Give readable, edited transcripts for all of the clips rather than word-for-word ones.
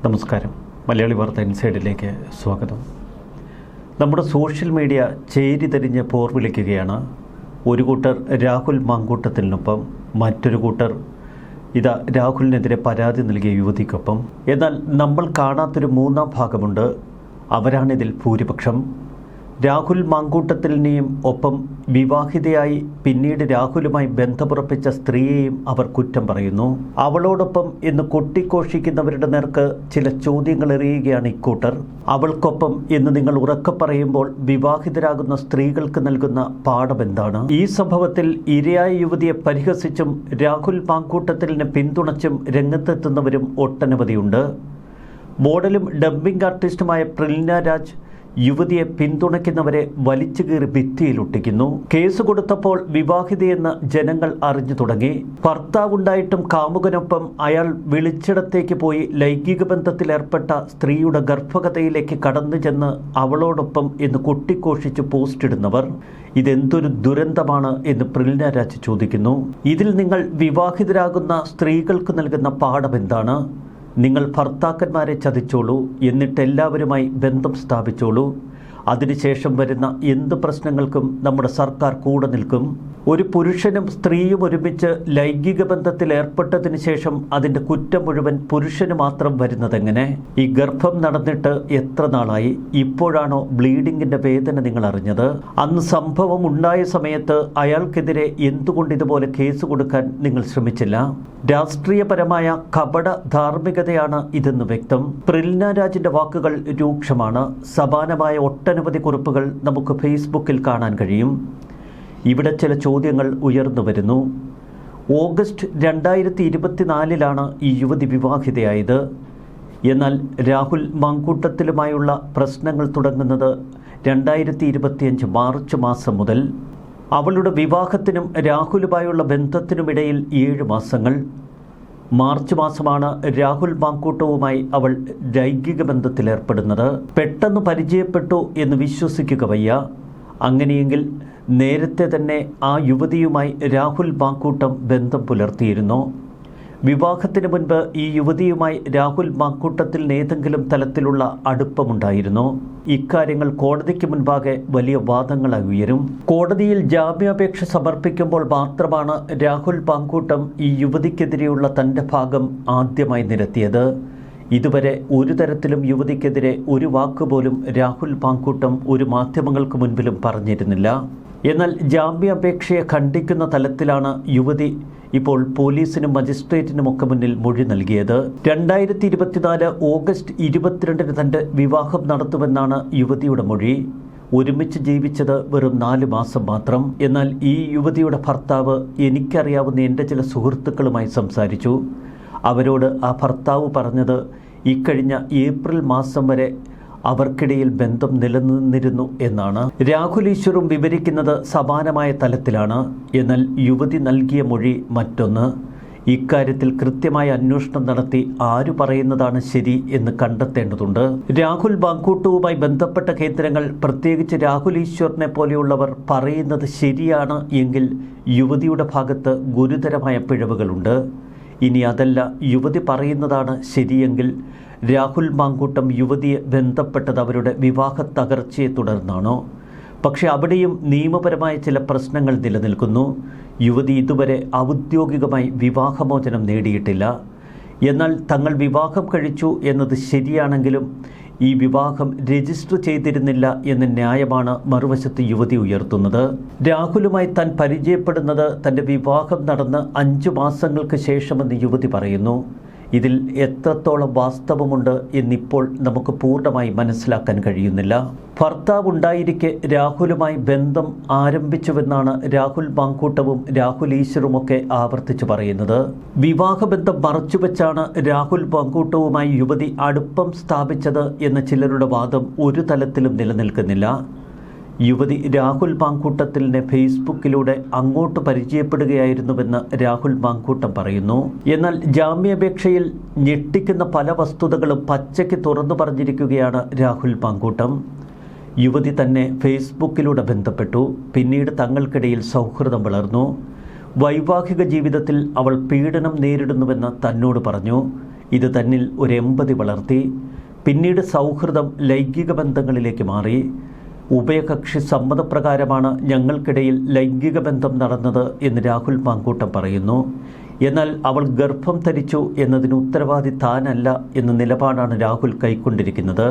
നമസ്കാരം. മലയാളി വാർത്ത ഇൻസൈഡിലേക്ക് സ്വാഗതം. നമ്മുടെ സോഷ്യൽ മീഡിയ ചേരിതിരിഞ്ഞ് പോർ വിളിക്കുകയാണ്. ഒരു കൂട്ടർ രാഹുൽ മാങ്കൂട്ടത്തിനൊപ്പം, മറ്റൊരു കൂട്ടർ രാഹുലിനെതിരെ പരാതി നൽകിയ യുവതിക്കൊപ്പം. എന്നാൽ നമ്മൾ കാണാത്തൊരു മൂന്നാം ഭാഗമുണ്ട്. അവരാണിതിൽ ഭൂരിപക്ഷം. രാഹുൽ മാങ്കൂട്ടത്തിലിനെയും ഒപ്പം വിവാഹിതയായി പിന്നീട് രാഹുലുമായി ബന്ധമുറപ്പിച്ച സ്ത്രീയെയും അവർ കുറ്റം പറയുന്നു. അവളോടൊപ്പം എന്ന് കൊട്ടിഘോഷിക്കുന്നവരുടെ നേർക്ക് ചില ചോദ്യങ്ങൾ എറിയുകയാണ് ഇക്കൂട്ടർ. അവൾക്കൊപ്പം എന്ന് നിങ്ങൾ ഉറക്കെ പറയുമ്പോൾ വിവാഹിതരാകുന്ന സ്ത്രീകൾക്ക് നൽകുന്ന പാഠമെന്താണ്? ഈ സംഭവത്തിൽ ഇരയായ യുവതിയെ പരിഹസിച്ചും രാഹുൽ മാങ്കൂട്ടത്തിലിനെ പിന്തുണച്ചും രംഗത്തെത്തുന്നവരും ഒട്ടനവധിയുണ്ട്. മോഡലും ഡബ്ബിംഗ് ആർട്ടിസ്റ്റുമായ പ്രിൽന രാജ് യുവതിയെ പിന്തുണയ്ക്കുന്നവരെ വലിച്ചു കീറി ഭിത്തിയിലൊട്ടിക്കുന്നു. കേസ് കൊടുത്തപ്പോൾ വിവാഹിതയെന്ന് ജനങ്ങൾ അറിഞ്ഞു തുടങ്ങി. ഭർത്താവുണ്ടായിട്ടും കാമുകനൊപ്പം അയാൾ വിളിച്ചിടത്തേക്ക് പോയി ലൈംഗിക ബന്ധത്തിലേർപ്പെട്ട സ്ത്രീയുടെ ഗർഭകഥയിലേക്ക് കടന്നു ചെന്ന് അവളോടൊപ്പം എന്ന് കൊട്ടിഘോഷിച്ച് പോസ്റ്റിടുന്നവർ ഇതെന്തൊരു ദുരന്തമാണ് എന്ന് പ്രിൽന രാജ് ചോദിക്കുന്നു. ഇതിൽ നിങ്ങൾ വിവാഹിതരാകുന്ന സ്ത്രീകൾക്ക് നൽകുന്ന പാഠമെന്താണ്? നിങ്ങൾ ഭർത്താക്കന്മാരെ ചതിച്ചോളൂ, എന്നിട്ട് എല്ലാവരുമായി ബന്ധം സ്ഥാപിച്ചോളൂ. അതിനുശേഷം വരുന്ന എന്ത് പ്രശ്നങ്ങൾക്കും നമ്മുടെ സർക്കാർ കൂടെ നിൽക്കും. ഒരു പുരുഷനും സ്ത്രീയും ഒരുമിച്ച് ലൈംഗിക ബന്ധത്തിൽ ഏർപ്പെട്ടതിന് ശേഷം അതിൻ്റെ കുറ്റം മുഴുവൻ പുരുഷന് മാത്രം വരുന്നതെങ്ങനെ? ഈ ഗർഭം നടന്നിട്ട് എത്ര നാളായി? ഇപ്പോഴാണോ ബ്ലീഡിങ്ങിൻ്റെ വേദന നിങ്ങൾ അറിഞ്ഞത്? അന്ന് സംഭവം ഉണ്ടായ സമയത്ത് അയാൾക്കെതിരെ എന്തുകൊണ്ട് ഇതുപോലെ കേസ് കൊടുക്കാൻ നിങ്ങൾ ശ്രമിച്ചില്ല? രാഷ്ട്രീയപരമായ കപട ധാർമ്മികതയാണ് ഇതെന്ന് വ്യക്തം. പ്രിൽന രാജിൻ്റെ വാക്കുകൾ രൂക്ഷമാണ്. സമാനമായ ഒട്ടനവധി കുറിപ്പുകൾ നമുക്ക് ഫേസ്ബുക്കിൽ കാണാൻ കഴിയും. ഇവിടെ ചില ചോദ്യങ്ങൾ ഉയർന്നു വരുന്നു. ഓഗസ്റ്റ് 2024 ഈ യുവതി വിവാഹിതയായത്. എന്നാൽ രാഹുൽ മാങ്കൂട്ടത്തിലുമായുള്ള പ്രശ്നങ്ങൾ തുടങ്ങുന്നത് 2025 മാർച്ച് മാസം മുതൽ. അവളുടെ വിവാഹത്തിനും രാഹുലുമായുള്ള ബന്ധത്തിനുമിടയിൽ 7 മാസങ്ങൾ. മാർച്ച് മാസമാണ് രാഹുൽ മാങ്കൂട്ടവുമായി അവൾ ലൈംഗിക ബന്ധത്തിലേർപ്പെടുന്നത്. പെട്ടെന്ന് പരിചയപ്പെട്ടു എന്ന് വിശ്വസിക്കുക വയ്യ. അങ്ങനെയെങ്കിൽ നേരത്തെ തന്നെ ആ യുവതിയുമായി രാഹുൽ മാങ്കൂട്ടം ബന്ധം പുലർത്തിയിരുന്നു. വിവാഹത്തിന് മുൻപ് ഈ യുവതിയുമായി രാഹുൽ മാങ്കൂട്ടത്തിൽ ഏതെങ്കിലും തലത്തിലുള്ള അടുപ്പമുണ്ടായിരുന്നു? ഇക്കാര്യങ്ങൾ കോടതിക്ക് മുൻപാകെ വലിയ വാദങ്ങളായി ഉയരും. കോടതിയിൽ ജാമ്യാപേക്ഷ സമർപ്പിക്കുമ്പോൾ മാത്രമാണ് രാഹുൽ മാങ്കൂട്ടം ഈ യുവതിക്കെതിരെയുള്ള തൻ്റെ ഭാഗം ആദ്യമായി നിരത്തിയത്. ഇതുവരെ ഒരു തരത്തിലും യുവതിക്കെതിരെ ഒരു വാക്കുപോലും രാഹുൽ മാങ്കൂട്ടം ഒരു മാധ്യമങ്ങൾക്ക് മുൻപിലും പറഞ്ഞിരുന്നില്ല. എന്നാൽ ജാമ്യാപേക്ഷയെ ഖണ്ഡിക്കുന്ന തലത്തിലാണ് യുവതി ഇപ്പോൾ പോലീസിനും മജിസ്ട്രേറ്റിനുമൊക്കെ മുന്നിൽ മൊഴി നൽകിയത്. 2024 ഓഗസ്റ്റ് 22 തൻ്റെ വിവാഹം നടത്തുമെന്നാണ് യുവതിയുടെ മൊഴി. ഒരുമിച്ച് ജീവിച്ചത് വെറും 4 മാസം മാത്രം. എന്നാൽ ഈ യുവതിയുടെ ഭർത്താവ് എനിക്കറിയാവുന്ന എൻ്റെ ചില സുഹൃത്തുക്കളുമായി സംസാരിച്ചു. അവരോട് ആ ഭർത്താവ് പറഞ്ഞത് ഇക്കഴിഞ്ഞ ഏപ്രിൽ മാസം വരെ അവർക്കിടയിൽ ബന്ധം നിലനിന്നിരുന്നു എന്നാണ്. രാഹുൽ ഈശ്വറും വിവരിക്കുന്നത് സമാനമായ തലത്തിലാണ്. എന്നാൽ യുവതി നൽകിയ മൊഴി മറ്റൊന്ന്. ഇക്കാര്യത്തിൽ കൃത്യമായ അന്വേഷണം നടത്തി ആരു പറയുന്നതാണ് ശരി എന്ന് കണ്ടെത്തേണ്ടതുണ്ട്. രാഹുൽ മാങ്കൂട്ടവുമായി ബന്ധപ്പെട്ട കേന്ദ്രങ്ങൾ, പ്രത്യേകിച്ച് രാഹുൽ ഈശ്വറിനെ പോലെയുള്ളവർ പറയുന്നത് ശരിയാണ് എങ്കിൽ യുവതിയുടെ ഭാഗത്ത് ഗുരുതരമായ പിഴവുകളുണ്ട്. ഇനി അതല്ല, യുവതി പറയുന്നതാണ് ശരിയെങ്കിൽ രാഹുൽ മാങ്കൂട്ടം യുവതിയെ ബന്ധപ്പെട്ടത് അവരുടെ വിവാഹ തകർച്ചയെ തുടർന്നാണോ? പക്ഷെ അവിടെയും നിയമപരമായ ചില പ്രശ്നങ്ങൾ നിലനിൽക്കുന്നു. യുവതി ഇതുവരെ ഔദ്യോഗികമായി വിവാഹമോചനം നേടിയിട്ടില്ല. എന്നാൽ തങ്ങൾ വിവാഹം കഴിച്ചു എന്നത് ശരിയാണെങ്കിലും ഈ വിവാഹം രജിസ്റ്റർ ചെയ്തിരുന്നില്ല എന്ന ന്യായമാണ് മറുവശത്ത് യുവതി ഉയർത്തുന്നത്. രാഹുലുമായി താൻ പരിചയപ്പെടുന്നത് തൻ്റെ വിവാഹം നടന്ന് 5 മാസങ്ങൾക്ക് ശേഷമെന്ന് യുവതി പറയുന്നു. ഇതിൽ എത്രത്തോളം വാസ്തവമുണ്ട് എന്നിപ്പോൾ നമുക്ക് പൂർണ്ണമായി മനസ്സിലാക്കാൻ കഴിയുന്നില്ല. ഭർത്താവ് ഉണ്ടായിരിക്കെ രാഹുലുമായി ബന്ധം ആരംഭിച്ചുവെന്നാണ് രാഹുൽ മാങ്കൂട്ടവും രാഹുൽ ഈശ്വറുമൊക്കെ ആവർത്തിച്ചു പറയുന്നത്. വിവാഹബന്ധം മറച്ചുവെച്ചാണ് രാഹുൽ മാങ്കൂട്ടവുമായി യുവതി അടുപ്പം സ്ഥാപിച്ചത് എന്ന ചിലരുടെ വാദം ഒരു തലത്തിലും നിലനിൽക്കുന്നില്ല. യുവതി രാഹുൽ മാങ്കൂട്ടത്തിലിനെ ഫേസ്ബുക്കിലൂടെ അങ്ങോട്ട് പരിചയപ്പെടുകയായിരുന്നുവെന്ന് രാഹുൽ മാങ്കൂട്ടം പറയുന്നു. എന്നാൽ ജാമ്യാപേക്ഷയിൽ ഞെട്ടിക്കുന്ന പല വസ്തുതകളും പച്ചയ്ക്ക് തുറന്നു പറഞ്ഞിരിക്കുകയാണ് രാഹുൽ മാങ്കൂട്ടം. യുവതി തന്നെ ഫേസ്ബുക്കിലൂടെ ബന്ധപ്പെട്ടു. പിന്നീട് തങ്ങൾക്കിടയിൽ സൗഹൃദം വളർന്നു. വൈവാഹിക ജീവിതത്തിൽ അവൾ പീഡനം നേരിടുന്നുവെന്ന് തന്നോട് പറഞ്ഞു. ഇത് തന്നിൽ ഒരു എമ്പതി വളർത്തി. പിന്നീട് സൗഹൃദം ലൈംഗിക ബന്ധങ്ങളിലേക്ക് മാറി. ഉഭയകക്ഷി സമ്മതപ്രകാരമാണ് ഞങ്ങൾക്കിടയിൽ ലൈംഗിക ബന്ധം നടന്നത് എന്ന് രാഹുൽ മാങ്കൂട്ടം പറയുന്നു. എന്നാൽ അവൾ ഗർഭം ധരിച്ചു എന്നതിന് ഉത്തരവാദി താനല്ല എന്ന നിലപാടാണ് രാഹുൽ കൈക്കൊണ്ടിരിക്കുന്നത്.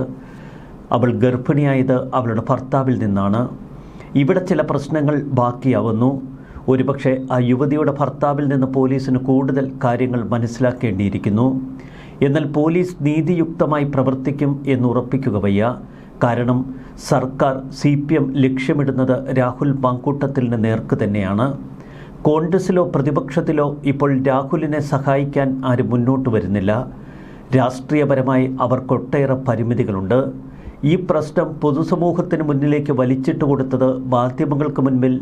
അവൾ ഗർഭിണിയായത് അവളുടെ ഭർത്താവിൽ നിന്നാണ്. ഇവിടെ ചില പ്രശ്നങ്ങൾ ബാക്കിയാവുന്നു. ഒരുപക്ഷെ ആ യുവതിയുടെ ഭർത്താവിൽ നിന്ന് പോലീസിന് കൂടുതൽ കാര്യങ്ങൾ മനസ്സിലാക്കേണ്ടിയിരിക്കുന്നു. എന്നാൽ പോലീസ് നീതിയുക്തമായി പ്രവർത്തിക്കും എന്ന് ഉറപ്പിക്കുക വയ്യ. കാരണം സർക്കാർ CPM ലക്ഷ്യമിടുന്നത് രാഹുൽ മാങ്കൂട്ടത്തിന് നേർക്ക് തന്നെയാണ്. കോൺഗ്രസിലോ പ്രതിപക്ഷത്തിലോ ഇപ്പോൾ രാഹുലിനെ സഹായിക്കാൻ ആരും മുന്നോട്ട് വരുന്നില്ല. രാഷ്ട്രീയപരമായി അവർക്കൊട്ടേറെ പരിമിതികളുണ്ട്. ഈ പ്രശ്നം പൊതുസമൂഹത്തിന് മുന്നിലേക്ക് വലിച്ചിട്ട് കൊടുത്തത്, മാധ്യമങ്ങൾക്ക് മുൻപിൽ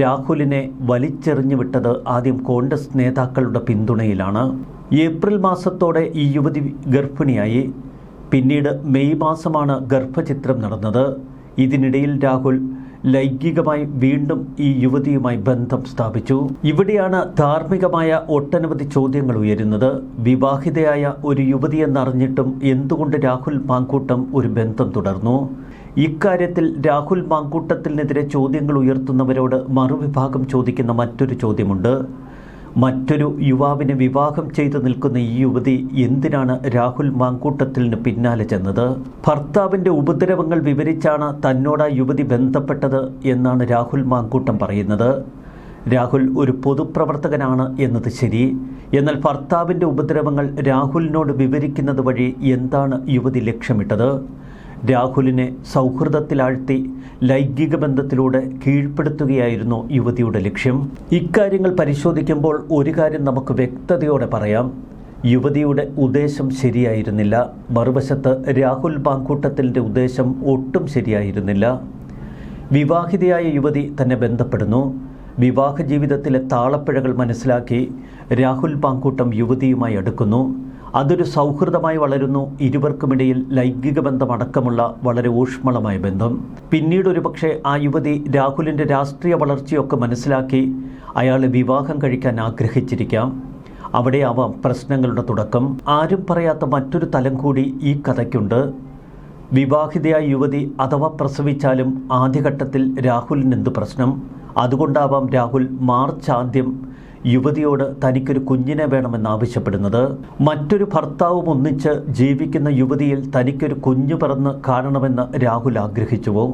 രാഹുലിനെ വലിച്ചെറിഞ്ഞു വിട്ടത് ആദ്യം കോൺഗ്രസ് നേതാക്കളുടെ പിന്തുണയിലാണ്. ഏപ്രിൽ മാസത്തോടെ ഈ യുവതി ഗർഭിണിയായി. പിന്നീട് മെയ് മാസമാണ് ഗർഭചിത്രം നടന്നത്. ഇതിനിടയിൽ രാഹുൽ ലൈംഗികമായി വീണ്ടും ഈ യുവതിയുമായി ബന്ധം സ്ഥാപിച്ചു. ഇവിടെയാണ് ധാർമ്മികമായ ഒട്ടനവധി ചോദ്യങ്ങൾ ഉയരുന്നത്. വിവാഹിതയായ ഒരു യുവതിയെന്നറിഞ്ഞിട്ടും എന്തുകൊണ്ട് രാഹുൽ മാങ്കൂട്ടം ഒരു ബന്ധം തുടർന്നു? ഇക്കാര്യത്തിൽ രാഹുൽ മാങ്കൂട്ടത്തിനെതിരെ ചോദ്യങ്ങൾ ഉയർത്തുന്നവരോട് മറുവിഭാഗം ചോദിക്കുന്ന മറ്റൊരു ചോദ്യമുണ്ട്. മറ്റൊരു യുവാവിനെ വിവാഹം ചെയ്തു നിൽക്കുന്ന ഈ യുവതി എന്തിനാണ് രാഹുൽ മാങ്കൂട്ടത്തിന് പിന്നാലെ ചെന്നത്? ഭർത്താവിൻ്റെ ഉപദ്രവങ്ങൾ വിവരിച്ചാണ് തന്നോട് ആ യുവതി ബന്ധപ്പെട്ടത് എന്നാണ് രാഹുൽ മാങ്കൂട്ടം പറയുന്നത്. രാഹുൽ ഒരു പൊതുപ്രവർത്തകനാണ് എന്നത് ശരി. എന്നാൽ ഭർത്താവിൻ്റെ ഉപദ്രവങ്ങൾ രാഹുലിനോട് വിവരിക്കുന്നത് വഴി എന്താണ് യുവതി ലക്ഷ്യമിട്ടത്? രാഹുലിനെ സൗഹൃദത്തിലാഴ്ത്തി ലൈംഗിക ബന്ധത്തിലൂടെ കീഴ്പ്പെടുത്തുകയായിരുന്നു യുവതിയുടെ ലക്ഷ്യം. ഇക്കാര്യങ്ങൾ പരിശോധിക്കുമ്പോൾ ഒരു കാര്യം നമുക്ക് വ്യക്തതയോടെ പറയാം. യുവതിയുടെ ഉദ്ദേശം ശരിയായിരുന്നില്ല. മറുവശത്ത് രാഹുൽ മാങ്കൂട്ടത്തിൻ്റെ ഉദ്ദേശം ഒട്ടും ശരിയായിരുന്നില്ല. വിവാഹിതയായ യുവതി തന്നെ ബന്ധപ്പെടുന്നു. വിവാഹ ജീവിതത്തിലെ താളപ്പിഴകൾ മനസ്സിലാക്കി രാഹുൽ മാങ്കൂട്ടം യുവതിയുമായി അടുക്കുന്നു. അതൊരു സൗഹൃദമായി വളരുന്നു. ഇരുവർക്കുമിടയിൽ ലൈംഗിക ബന്ധമടക്കമുള്ള വളരെ ഊഷ്മളമായ ബന്ധം. പിന്നീട് ഒരുപക്ഷെ ആ യുവതി രാഹുലിൻ്റെ രാഷ്ട്രീയ വളർച്ചയൊക്കെ മനസ്സിലാക്കി അയാളെ വിവാഹം കഴിക്കാൻ ആഗ്രഹിച്ചിരിക്കാം. അവിടെയാവാം പ്രശ്നങ്ങളുടെ തുടക്കം. ആരും പറയാത്ത മറ്റൊരു തലം കൂടി ഈ കഥയ്ക്കുണ്ട്. വിവാഹിതയായ യുവതി അഥവാ പ്രസവിച്ചാലും ആദ്യഘട്ടത്തിൽ രാഹുലിനെന്ത് പ്രശ്നം? അതുകൊണ്ടാവാം രാഹുൽ മാർച്ച് ആദ്യം യുവതിയോട് തനിക്കൊരു കുഞ്ഞിനെ വേണമെന്നാവശ്യപ്പെടുന്നത്. മറ്റൊരു ഭർത്താവും ഒന്നിച്ച് ജീവിക്കുന്ന യുവതിയിൽ തനിക്കൊരു കുഞ്ഞു പിറന്ന് കാണണമെന്ന് രാഹുൽ ആഗ്രഹിച്ചുവോ?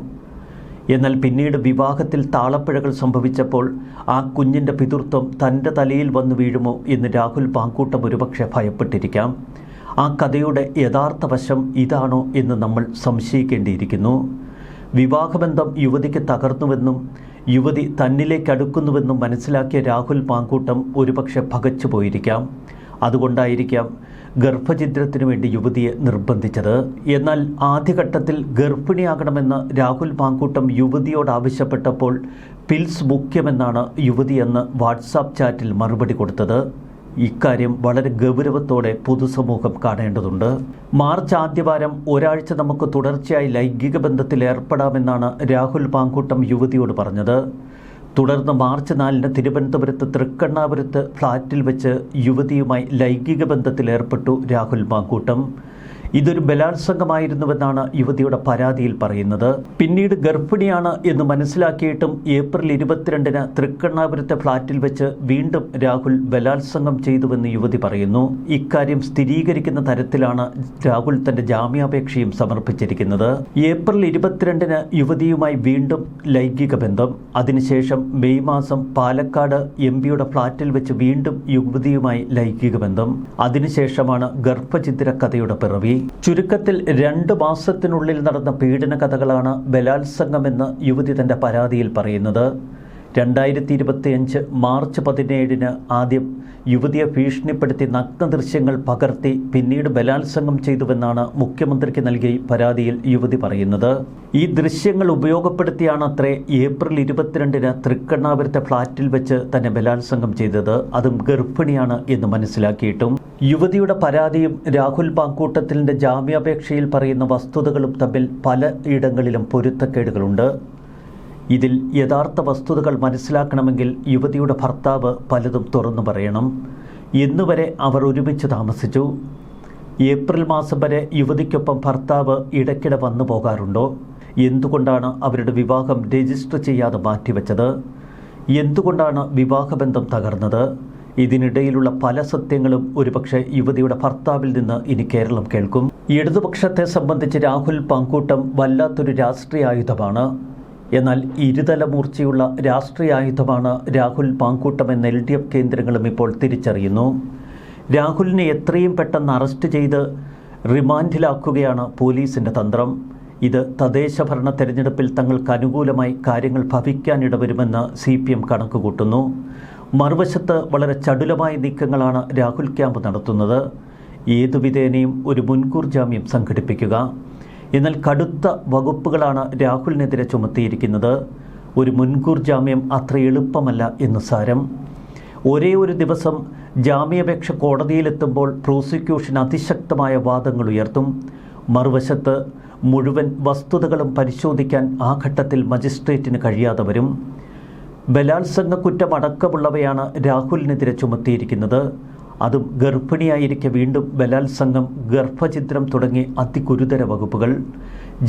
എന്നാൽ പിന്നീട് വിവാഹത്തിൽ താളപ്പിഴകൾ സംഭവിച്ചപ്പോൾ ആ കുഞ്ഞിൻ്റെ പിതൃത്വം തൻ്റെ തലയിൽ വന്നു വീഴുമോ എന്ന് രാഹുൽ മാങ്കൂട്ടം ഒരുപക്ഷെ ഭയപ്പെട്ടിരിക്കാം. ആ കഥയുടെ യഥാർത്ഥ വശം ഇതാണോ എന്ന് നമ്മൾ സംശയിക്കേണ്ടിയിരിക്കുന്നു. വിവാഹബന്ധം യുവതിക്ക് തകർന്നുവെന്നും യുവതി തന്നിലേക്ക് അടുക്കുന്നുവെന്നും മനസ്സിലാക്കിയ രാഹുൽ മാങ്കൂട്ടം ഒരുപക്ഷെ പകച്ചു പോയിരിക്കാം. അതുകൊണ്ടായിരിക്കാം ഗർഭഛിദ്രത്തിനു വേണ്ടി യുവതിയെ നിർബന്ധിച്ചത്. എന്നാൽ ആദ്യഘട്ടത്തിൽ ഗർഭിണിയാകണമെന്ന് രാഹുൽ മാങ്കൂട്ടം യുവതിയോട് ആവശ്യപ്പെട്ടപ്പോൾ പിൽസ് മുഖ്യമെന്നാണ് യുവതിയെന്ന് വാട്സാപ്പ് ചാറ്റിൽ മറുപടി കൊടുത്തത്. ഇക്കാര്യം വളരെ ഗൗരവത്തോടെ പൊതുസമൂഹം കാണേണ്ടതുണ്ട്. മാർച്ച് ആദ്യവാരം ഒരാഴ്ച നമുക്ക് തുടർച്ചയായി ലൈംഗിക ബന്ധത്തിൽ ഏർപ്പെടാമെന്നാണ് രാഹുൽ മാങ്കൂട്ടം യുവതിയോട് പറഞ്ഞത്. തുടർന്ന് മാർച്ച് 4 തിരുവനന്തപുരത്ത് തൃക്കണ്ണാപുരത്ത് ഫ്ളാറ്റിൽ വെച്ച് യുവതിയുമായി ലൈംഗിക ബന്ധത്തിൽ ഏർപ്പെട്ടു രാഹുൽ മാങ്കൂട്ടം. ഇതൊരു ബലാത്സംഗമായിരുന്നുവെന്നാണ് യുവതിയുടെ പരാതിയിൽ പറയുന്നത്. പിന്നീട് ഗർഭിണിയാണ് എന്ന് മനസ്സിലാക്കിയിട്ടും ഏപ്രിൽ 22 തൃക്കണ്ണാപുരത്തെ ഫ്ളാറ്റിൽ വെച്ച് വീണ്ടും രാഹുൽ ബലാത്സംഗം ചെയ്തുവെന്ന് യുവതി പറയുന്നു. ഇക്കാര്യം സ്ഥിരീകരിക്കുന്ന തരത്തിലാണ് രാഹുൽ തന്റെ ജാമ്യാപേക്ഷയും സമർപ്പിച്ചിരിക്കുന്നത്. ഏപ്രിൽ 22 യുവതിയുമായി വീണ്ടും ലൈംഗിക ബന്ധം. അതിനുശേഷം മെയ് മാസം പാലക്കാട് MP-യുടെ ഫ്ളാറ്റിൽ വെച്ച് വീണ്ടും യുവതിയുമായി ലൈംഗിക ബന്ധം. അതിനുശേഷമാണ് ഗർഭഛിദ്ര കഥയുടെ പിറവി. ചുരുക്കത്തിൽ 2 മാസത്തിനുള്ളിൽ നടന്ന പീഡന കഥകളാണ് ബലാത്സംഗമെന്ന് യുവതി തന്റെ പരാതിയിൽ പറയുന്നത്. 2025 മാർച്ച് 17 ആദ്യം യുവതിയെ ഭീഷണിപ്പെടുത്തി നഗ്നദൃശ്യങ്ങൾ പകർത്തി പിന്നീട് ബലാത്സംഗം ചെയ്തുവെന്നാണ് മുഖ്യമന്ത്രിക്ക് നൽകിയ പരാതിയിൽ യുവതി പറയുന്നത്. ഈ ദൃശ്യങ്ങൾ ഉപയോഗപ്പെടുത്തിയാണത്രേ ഏപ്രിൽ 22 തൃക്കണ്ണാപുരത്തെ ഫ്ളാറ്റിൽ വെച്ച് തന്നെ ബലാത്സംഗം ചെയ്തത്. അതും ഗർഭിണിയാണ് എന്ന് മനസ്സിലാക്കിയിട്ടും. യുവതിയുടെ പരാതിയും രാഹുൽ മാങ്കൂട്ടത്തിൻ്റെ ജാമ്യാപേക്ഷയിൽ പറയുന്ന വസ്തുതകളും തമ്മിൽ പലയിടങ്ങളിലും പൊരുത്തക്കേടുകളുണ്ട്. ഇതിൽ യഥാർത്ഥ വസ്തുതകൾ മനസ്സിലാക്കണമെങ്കിൽ യുവതിയുടെ ഭർത്താവ് പലതും തുറന്നു പറയണം. എന്നുവരെ അവർ ഒരുമിച്ച് താമസിച്ചു? ഏപ്രിൽ മാസം വരെ യുവതിക്കൊപ്പം ഭർത്താവ് ഇടയ്ക്കിടെ വന്നു പോകാറുണ്ടോ? എന്തുകൊണ്ടാണ് അവരുടെ വിവാഹം രജിസ്റ്റർ ചെയ്യാതെ മാറ്റിവെച്ചത്? എന്തുകൊണ്ടാണ് വിവാഹബന്ധം തകർന്നത്? ഇതിനിടയിലുള്ള പല സത്യങ്ങളും ഒരുപക്ഷെ യുവതിയുടെ ഭർത്താവിൽ നിന്ന് ഇനി കേരളം കേൾക്കും. ഇടതുപക്ഷത്തെ സംബന്ധിച്ച് രാഹുൽ പാങ്കൂട്ടം വല്ലാത്തൊരു രാഷ്ട്രീയ ആയുധമാണ്. എന്നാൽ ഇരുതലമൂർച്ചയുള്ള രാഷ്ട്രീയ ആയുധമാണ് രാഹുൽ പാങ്കൂട്ടം എന്ന LDF കേന്ദ്രങ്ങളും ഇപ്പോൾ തിരിച്ചറിയുന്നു. രാഹുലിനെ എത്രയും പെട്ടെന്ന് അറസ്റ്റ് ചെയ്ത് റിമാൻഡിലാക്കുകയാണ് പോലീസിൻ്റെ തന്ത്രം. ഇത് തദ്ദേശഭരണ തെരഞ്ഞെടുപ്പിൽ തങ്ങൾക്ക് അനുകൂലമായി കാര്യങ്ങൾ ഭവിക്കാനിടവരുമെന്ന് CPM കണക്കുകൂട്ടുന്നു. മറുവശത്ത് വളരെ ചടുലമായ നീക്കങ്ങളാണ് രാഹുൽ ക്യാമ്പ് നടത്തുന്നത്. ഏതു വിധേനയും ഒരു മുൻകൂർ ജാമ്യം സംഘടിപ്പിക്കുക. എന്നാൽ കടുത്ത വകുപ്പുകളാണ് രാഹുലിനെതിരെ ചുമത്തിയിരിക്കുന്നത്. ഒരു മുൻകൂർ ജാമ്യം അത്ര എളുപ്പമല്ല എന്ന് സാരം. ഒരേ ഒരു ദിവസം ജാമ്യാപേക്ഷ കോടതിയിലെത്തുമ്പോൾ പ്രോസിക്യൂഷൻ അതിശക്തമായ വാദങ്ങൾ ഉയർത്തും. മറുവശത്ത് മുഴുവൻ വസ്തുതകളും പരിശോധിക്കാൻ ആ ഘട്ടത്തിൽ മജിസ്ട്രേറ്റിന് കഴിയാതെ വരും. ബലാത്സംഗ കുറ്റം അടക്കമുള്ളവയാണ് രാഹുലിനെതിരെ ചുമത്തിയിരിക്കുന്നത്. അതും ഗർഭിണിയായിരിക്കെ വീണ്ടും ബലാത്സംഗം, ഗർഭഛിദ്രം തുടങ്ങി അതിഗുരുതര വകുപ്പുകൾ.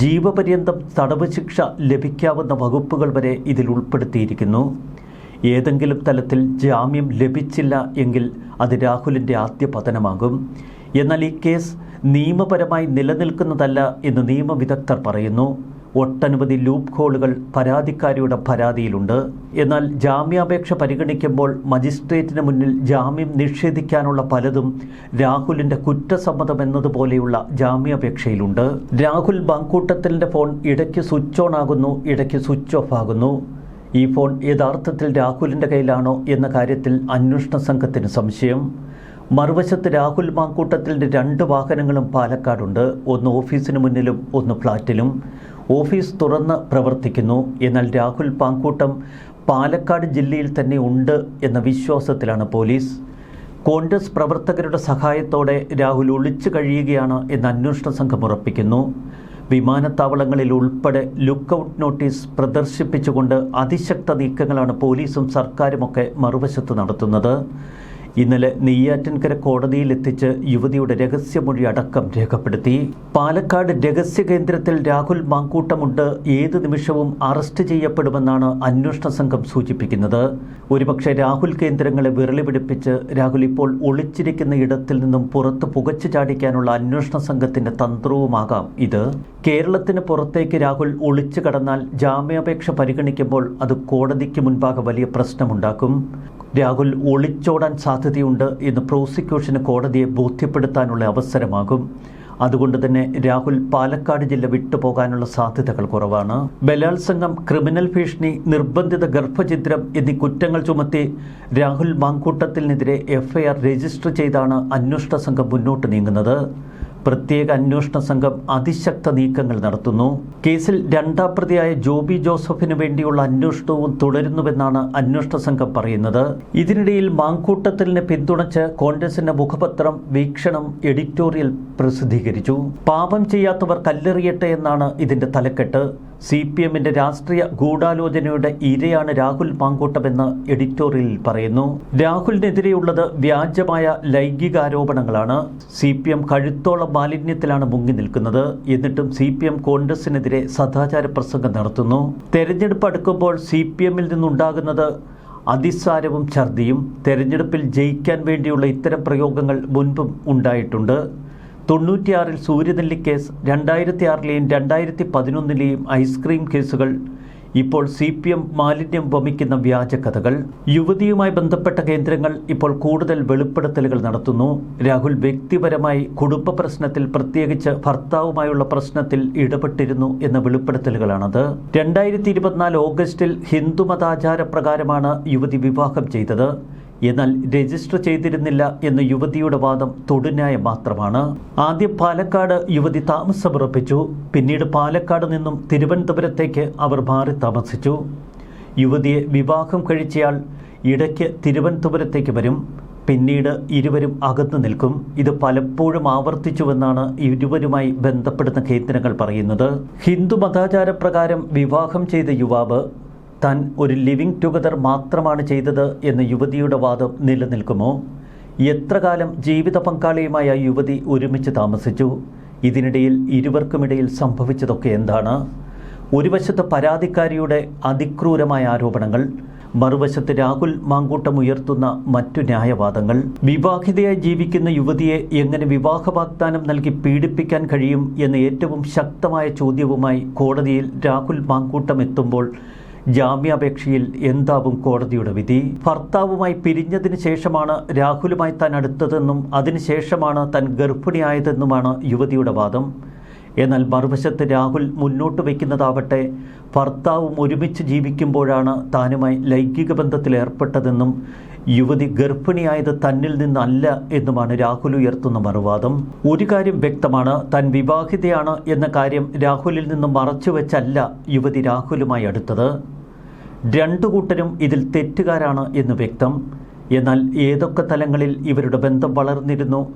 ജീവപര്യന്തം തടവ് ശിക്ഷ ലഭിക്കാവുന്ന വകുപ്പുകൾ വരെ ഇതിൽ ഉൾപ്പെടുത്തിയിരിക്കുന്നു. ഏതെങ്കിലും തലത്തിൽ ജാമ്യം ലഭിച്ചില്ല എങ്കിൽ അത് രാഹുലിൻ്റെ ആദ്യ പതനമാകും. എന്നാൽ ഈ കേസ് നിയമപരമായി നിലനിൽക്കുന്നതല്ല എന്ന് നിയമവിദഗ്ധർ പറയുന്നു. ഒട്ടനവധി ലൂപ്പ് ഹോളുകൾ പരാതിക്കാരിയുടെ പരാതിയിലുണ്ട്. എന്നാൽ ജാമ്യാപേക്ഷ പരിഗണിക്കുമ്പോൾ മജിസ്ട്രേറ്റിന് മുന്നിൽ ജാമ്യം നിഷേധിക്കാനുള്ള പലതും രാഹുലിൻ്റെ കുറ്റസമ്മതം എന്നതുപോലെയുള്ള ജാമ്യാപേക്ഷയിലുണ്ട്. രാഹുൽ പാങ്കൂട്ടത്തിൻ്റെ ഫോൺ ഇടയ്ക്ക് സ്വിച്ച് ഓൺ ആകുന്നു, ഇടയ്ക്ക് സ്വിച്ച് ഓഫ് ആകുന്നു. ഈ ഫോൺ യഥാർത്ഥത്തിൽ രാഹുലിൻ്റെ കയ്യിലാണോ എന്ന കാര്യത്തിൽ അന്വേഷണ സംഘത്തിന് സംശയം. മറുവശത്ത് രാഹുൽ പാങ്കൂട്ടത്തിൻ്റെ 2 വാഹനങ്ങളും പാലക്കാടുണ്ട്. ഒന്ന് ഓഫീസിന് മുന്നിലും ഒന്ന് ഫ്ലാറ്റിലും. ഓഫീസ് തുറന്ന് പ്രവർത്തിക്കുന്നു. എന്നാൽ രാഹുൽ പാങ്കൂട്ടം പാലക്കാട് ജില്ലയിൽ തന്നെ ഉണ്ട് എന്ന വിശ്വാസത്തിലാണ് പോലീസ്. കോൺഗ്രസ് പ്രവർത്തകരുടെ സഹായത്തോടെ രാഹുൽ ഒളിച്ചു കഴിയുകയാണ് എന്ന് അന്വേഷണ സംഘം ഉറപ്പിക്കുന്നു. വിമാനത്താവളങ്ങളിൽ ഉൾപ്പെടെ ലുക്കൌട്ട് നോട്ടീസ് പ്രദർശിപ്പിച്ചുകൊണ്ട് അതിശക്ത നീക്കങ്ങളാണ് പോലീസും സർക്കാരുമൊക്കെ മറുവശത്ത് നടത്തുന്നത്. ഇന്നലെ നെയ്യാറ്റിൻകര കോടതിയിലെത്തിച്ച് യുവതിയുടെ രഹസ്യമൊഴി അടക്കം രേഖപ്പെടുത്തി. പാലക്കാട് രഹസ്യ കേന്ദ്രത്തിൽ രാഹുൽ പാങ്കൂട്ടമുണ്ട്, ഏത് നിമിഷവും അറസ്റ്റ് ചെയ്യപ്പെടുമെന്നാണ് അന്വേഷണ സംഘം സൂചിപ്പിക്കുന്നത്. ഒരുപക്ഷെ രാഹുൽ കേന്ദ്രങ്ങളെ വിരളി പിടിപ്പിച്ച് രാഹുൽ ഇപ്പോൾ ഒളിച്ചിരിക്കുന്ന ഇടത്തിൽ നിന്നും പുറത്ത് പുകച്ചു ചാടിക്കാനുള്ള അന്വേഷണ സംഘത്തിൻ്റെ തന്ത്രവുമാകാം ഇത്. കേരളത്തിന് പുറത്തേക്ക് രാഹുൽ ഒളിച്ചു കടന്നാൽ ജാമ്യാപേക്ഷ പരിഗണിക്കുമ്പോൾ അത് കോടതിക്ക് മുൻപാകെ വലിയ പ്രശ്നമുണ്ടാക്കും. രാഹുൽ ഒളിച്ചോടാൻ സാധ്യതയുണ്ട് എന്ന് പ്രോസിക്യൂഷന് കോടതിയെ ബോധ്യപ്പെടുത്താനുള്ള അവസരമാകും. അതുകൊണ്ട് തന്നെ രാഹുൽ പാലക്കാട് ജില്ല വിട്ടുപോകാനുള്ള സാധ്യതകൾ കുറവാണ്. ബലാത്സംഗം, ക്രിമിനൽ ഭീഷണി, നിർബന്ധിത ഗർഭഛിദ്രം എന്നീ കുറ്റങ്ങൾ ചുമത്തി രാഹുൽ പാങ്കൂട്ടത്തിനെതിരെ FIR രജിസ്റ്റർ ചെയ്താണ് അന്വേഷണ സംഘം മുന്നോട്ട് നീങ്ങുന്നത്. പ്രത്യേക അന്വേഷണ സംഘം അതിശക്ത നീക്കങ്ങൾ നടത്തുന്നു. കേസിൽ 2ാം പ്രതിയായ ജോബി ജോസഫിന് വേണ്ടിയുള്ള അന്വേഷണവും തുടരുന്നുവെന്നാണ് അന്വേഷണ സംഘം പറയുന്നത്. ഇതിനിടയിൽ മാങ്കൂട്ടത്തിലിനെ പിന്തുണച്ച് കോൺഗ്രസിന്റെ മുഖപത്രം വീക്ഷണം എഡിറ്റോറിയൽ പ്രസിദ്ധീകരിച്ചു. പാപം ചെയ്യാത്തവർ കല്ലെറിയട്ടെ എന്നാണ് ഇതിന്റെ തലക്കെട്ട്. CPMന്റെ രാഷ്ട്രീയ ഗൂഢാലോചനയുടെ ഇരയാണ് രാഹുൽ പാങ്കൂട്ടമെന്ന് എഡിറ്റോറിയലിൽ പറയുന്നു. രാഹുലിനെതിരെയുള്ളത് വ്യാജമായ ലൈംഗികാരോപണങ്ങളാണ്. CPM കഴുത്തോളം മാലിന്യത്തിലാണ് മുങ്ങി നിൽക്കുന്നത്. എന്നിട്ടും CPM കോൺഗ്രസിനെതിരെ സദാചാര പ്രസംഗം നടത്തുന്നു. തെരഞ്ഞെടുപ്പ് അടുക്കുമ്പോൾ CPMൽ നിന്നുണ്ടാകുന്നത് അതിസാരവും ഛർദിയും. തെരഞ്ഞെടുപ്പിൽ ജയിക്കാൻ വേണ്ടിയുള്ള ഇത്തരം പ്രയോഗങ്ങൾ മുൻപും ഉണ്ടായിട്ടുണ്ട്. 96-ൽ സൂര്യനെല്ലി കേസ്, 2006-ലെയും 2011-ലെയും ഐസ്ക്രീം കേസുകൾ, ഇപ്പോൾ CPM മാലിന്യം വമിക്കുന്ന വ്യാജകഥകൾ. യുവതിയുമായി ബന്ധപ്പെട്ട കേന്ദ്രങ്ങൾ ഇപ്പോൾ കൂടുതൽ വെളിപ്പെടുത്തലുകൾ നടത്തുന്നു. രാഹുൽ വ്യക്തിപരമായി കുടുംബ പ്രശ്നത്തിൽ, പ്രത്യേകിച്ച് ഭർത്താവുമായുള്ള പ്രശ്നത്തിൽ ഇടപെട്ടിരുന്നു എന്ന വെളിപ്പെടുത്തലുകളാണത്. 2024 ഓഗസ്റ്റിൽ ഹിന്ദുമതാചാരപ്രകാരമാണ് യുവതി വിവാഹം ചെയ്തത്. എന്നാൽ രജിസ്റ്റർ ചെയ്തിരുന്നില്ല എന്ന യുവതിയുടെ വാദം തൊടുന്യായം മാത്രമാണ്. ആദ്യം പാലക്കാട് യുവതി താമസമുറപ്പിച്ചു. പിന്നീട് പാലക്കാട് നിന്നും തിരുവനന്തപുരത്തേക്ക് അവർ മാറി താമസിച്ചു. യുവതിയെ വിവാഹം കഴിച്ചയാൾ ഇടയ്ക്ക് തിരുവനന്തപുരത്തേക്ക് വരും. പിന്നീട് ഇരുവരും അകന്നു നിൽക്കും. ഇത് പലപ്പോഴും ആവർത്തിച്ചുവെന്നാണ് ഇരുവരുമായി ബന്ധപ്പെടുന്ന കേന്ദ്രങ്ങൾ പറയുന്നത്. ഹിന്ദു മതാചാരപ്രകാരം വിവാഹം ചെയ്ത യുവാവ് താൻ ഒരു ലിവിങ് ടുഗദർ മാത്രമാണ് ചെയ്തത് എന്ന യുവതിയുടെ വാദം നിലനിൽക്കുമോ? എത്ര കാലം ജീവിത പങ്കാളിയുമായ യുവതി ഒരുമിച്ച് താമസിച്ചു? ഇതിനിടയിൽ ഇരുവർക്കുമിടയിൽ സംഭവിച്ചതൊക്കെ എന്താണ്? ഒരു വശത്ത് പരാതിക്കാരിയുടെ അതിക്രൂരമായ ആരോപണങ്ങൾ, മറുവശത്ത് രാഹുൽ മാങ്കൂട്ടം ഉയർത്തുന്ന മറ്റു ന്യായവാദങ്ങൾ. വിവാഹിതയായി ജീവിക്കുന്ന യുവതിയെ എങ്ങനെ വിവാഹ വാഗ്ദാനം നൽകി പീഡിപ്പിക്കാൻ കഴിയും എന്ന ഏറ്റവും ശക്തമായ ചോദ്യവുമായി കോടതിയിൽ രാഹുൽ മാങ്കൂട്ടം എത്തുമ്പോൾ ജാമ്യാപേക്ഷയിൽ എന്താവും കോടതിയുടെ വിധി? ഭർത്താവുമായി പിരിഞ്ഞതിന് ശേഷമാണ് രാഹുലുമായി താൻ അടുത്തതെന്നും അതിനുശേഷമാണ് താൻ ഗർഭിണിയായതെന്നുമാണ് യുവതിയുടെ വാദം. എന്നാൽ മറുവശത്ത് രാഹുൽ മുന്നോട്ട് വയ്ക്കുന്നതാവട്ടെ ഭർത്താവും ഒരുമിച്ച് ജീവിക്കുമ്പോഴാണ് താനുമായി ലൈംഗിക ബന്ധത്തിൽ ഏർപ്പെട്ടതെന്നും യുവതി ഗർഭിണിയായത് തന്നിൽ നിന്നല്ല എന്നുമാണ് രാഹുൽ ഉയർത്തുന്ന മറുവാദം. ഒരു കാര്യം വ്യക്തമാണ്, താൻ വിവാഹിതയാണ് എന്ന കാര്യം രാഹുലിൽ നിന്നും മറച്ചുവെച്ചല്ല യുവതി രാഹുലുമായി അടുത്തത്. രണ്ടു കൂട്ടരും ഇതിൽ തെറ്റുകാരാണ് എന്ന് വ്യക്തം. എന്നാൽ ഏതൊക്കെ തലങ്ങളിൽ ഇവരുടെ ബന്ധം വളർന്നിരുന്നു?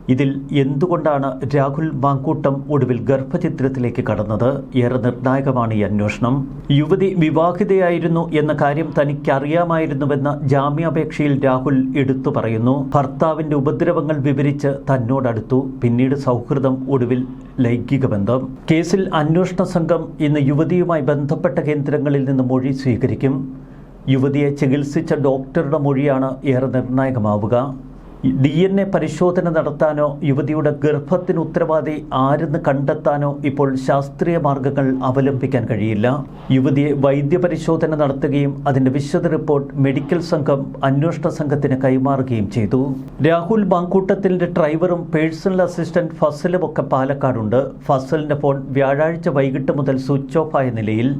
ഇതിൽ എന്തുകൊണ്ടാണ് രാഹുൽ മാങ്കൂട്ടം ഒടുവിൽ ഗർഭചിത്രത്തിലേക്ക് കടന്നത്? ഏറെ നിർണായകമാണ് ഈ അന്വേഷണം. യുവതി വിവാഹിതയായിരുന്നു എന്ന കാര്യം തനിക്കറിയാമായിരുന്നുവെന്ന ജാമ്യാപേക്ഷയിൽ രാഹുൽ എടുത്തു പറയുന്നു. ഭർത്താവിന്റെ ഉപദ്രവങ്ങൾ വിവരിച്ച് തന്നോടടുത്തു, പിന്നീട് സൗഹൃദം, ഒടുവിൽ ലൈംഗിക ബന്ധം. കേസിൽ അന്വേഷണ സംഘം ഇന്ന് യുവതിയുമായി ബന്ധപ്പെട്ട കേന്ദ്രങ്ങളിൽ നിന്ന് മൊഴി സ്വീകരിക്കും. യുവതിയെ ചികിത്സിച്ച ഡോക്ടറുടെ മൊഴിയാണ് ഏറെ നിർണായകമാവുക. DNA പരിശോധന നടത്താനോ യുവതിയുടെ ഗർഭത്തിന് ഉത്തരവാദി ആരെന്ന് കണ്ടെത്താനോ ഇപ്പോൾ ശാസ്ത്രീയ മാർഗങ്ങൾ അവലംബിക്കാൻ കഴിയില്ല. യുവതിയെ വൈദ്യപരിശോധന നടത്തുകയും അതിന്റെ വിശദ റിപ്പോർട്ട് മെഡിക്കൽ സംഘം അന്വേഷണ സംഘത്തിന് കൈമാറുകയും ചെയ്തു. രാഹുൽ മാങ്കൂട്ടത്തിന്റെ ഡ്രൈവറും പേഴ്സണൽ അസിസ്റ്റന്റ് ഫസലും ഒക്കെ പാലക്കാടുണ്ട്. ഫസലിന്റെ ഫോൺ വ്യാഴാഴ്ച വൈകിട്ട് മുതൽ സ്വിച്ച് ഓഫ് ആയ നിലയിൽ.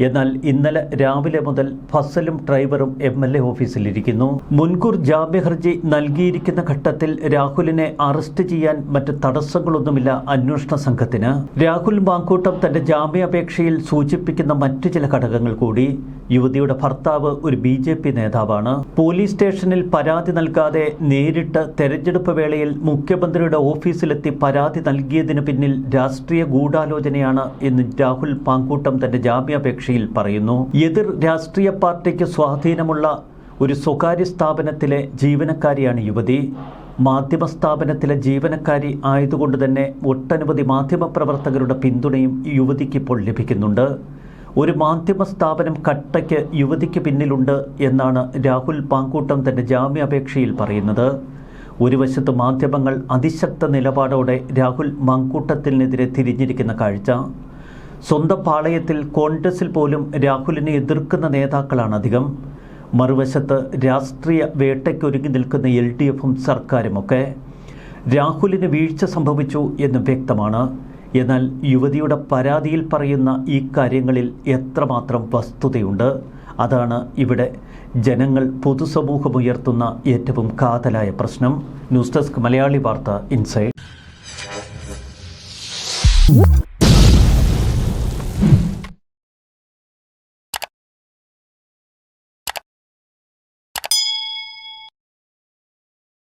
എന്നാൽ ഇന്നലെ രാവിലെ മുതൽ ഫസലും ഡ്രൈവറും MLA ഓഫീസിലിരിക്കുന്നു. മുൻകൂർ ജാമ്യ ഹർജി നൽകിയിരിക്കുന്ന ഘട്ടത്തിൽ രാഹുലിനെ അറസ്റ്റ് ചെയ്യാൻ മറ്റ് തടസ്സങ്ങളൊന്നുമില്ല അന്വേഷണ സംഘത്തിന്. രാഹുൽ മാങ്കൂട്ടം തന്റെ ജാമ്യാപേക്ഷയിൽ സൂചിപ്പിക്കുന്ന മറ്റു ചില ഘടകങ്ങൾ കൂടി. യുവതിയുടെ ഭർത്താവ് ഒരു BJP നേതാവാണ്. പോലീസ് സ്റ്റേഷനിൽ പരാതി നൽകാതെ നേരിട്ട് തെരഞ്ഞെടുപ്പ് വേളയിൽ മുഖ്യമന്ത്രിയുടെ ഓഫീസിലെത്തി പരാതി നൽകിയതിന് പിന്നിൽ രാഷ്ട്രീയ ഗൂഢാലോചനയാണ് എന്ന് രാഹുൽ മാങ്കൂട്ടം തന്റെ ജാമ്യാപേക്ഷ പറയുന്നു. എതിർ രാഷ്ട്രീയ പാർട്ടിക്ക് സ്വാധീനമുള്ള ഒരു സ്വകാര്യ സ്ഥാപനത്തിലെ ജീവനക്കാരിയാണ് യുവതി. മാധ്യമ സ്ഥാപനത്തിലെ ജീവനക്കാരി ആയതുകൊണ്ട് തന്നെ ഒട്ടനവധി മാധ്യമപ്രവർത്തകരുടെ പിന്തുണയും യുവതിക്ക് ഇപ്പോൾ ലഭിക്കുന്നുണ്ട്. ഒരു മാധ്യമ സ്ഥാപനം കട്ടയ്ക്ക് യുവതിക്ക് പിന്നിലുണ്ട് എന്നാണ് രാഹുൽ മാങ്കൂട്ടം തന്റെ ജാമ്യാപേക്ഷയിൽ പറയുന്നത്. ഒരു വശത്ത് മാധ്യമങ്ങൾ അതിശക്ത നിലപാടോടെ രാഹുൽ മാങ്കൂട്ടത്തിനെതിരെ തിരിഞ്ഞിരിക്കുന്ന കാഴ്ച. സ്വന്തം പാളയത്തിൽ കോൺഗ്രസിൽ പോലും രാഹുലിനെ എതിർക്കുന്ന നേതാക്കളാണ് അധികം. മറുവശത്ത് രാഷ്ട്രീയ വേട്ടയ്ക്കൊരുങ്ങി നിൽക്കുന്ന LDFും സർക്കാരുമൊക്കെ. രാഹുലിന് വീഴ്ച സംഭവിച്ചു എന്ന് വ്യക്തമാണ്. എന്നാൽ യുവതിയുടെ പരാതിയിൽ പറയുന്ന ഈ കാര്യങ്ങളിൽ എത്രമാത്രം വസ്തുതയുണ്ട്? അതാണ് ഇവിടെ ജനങ്ങൾ, പൊതുസമൂഹം ഉയർത്തുന്ന ഏറ്റവും കാതലായ പ്രശ്നം. ന്യൂസ് ഡെസ്ക് മലയാളി വാർത്ത ഇൻസൈഡ്.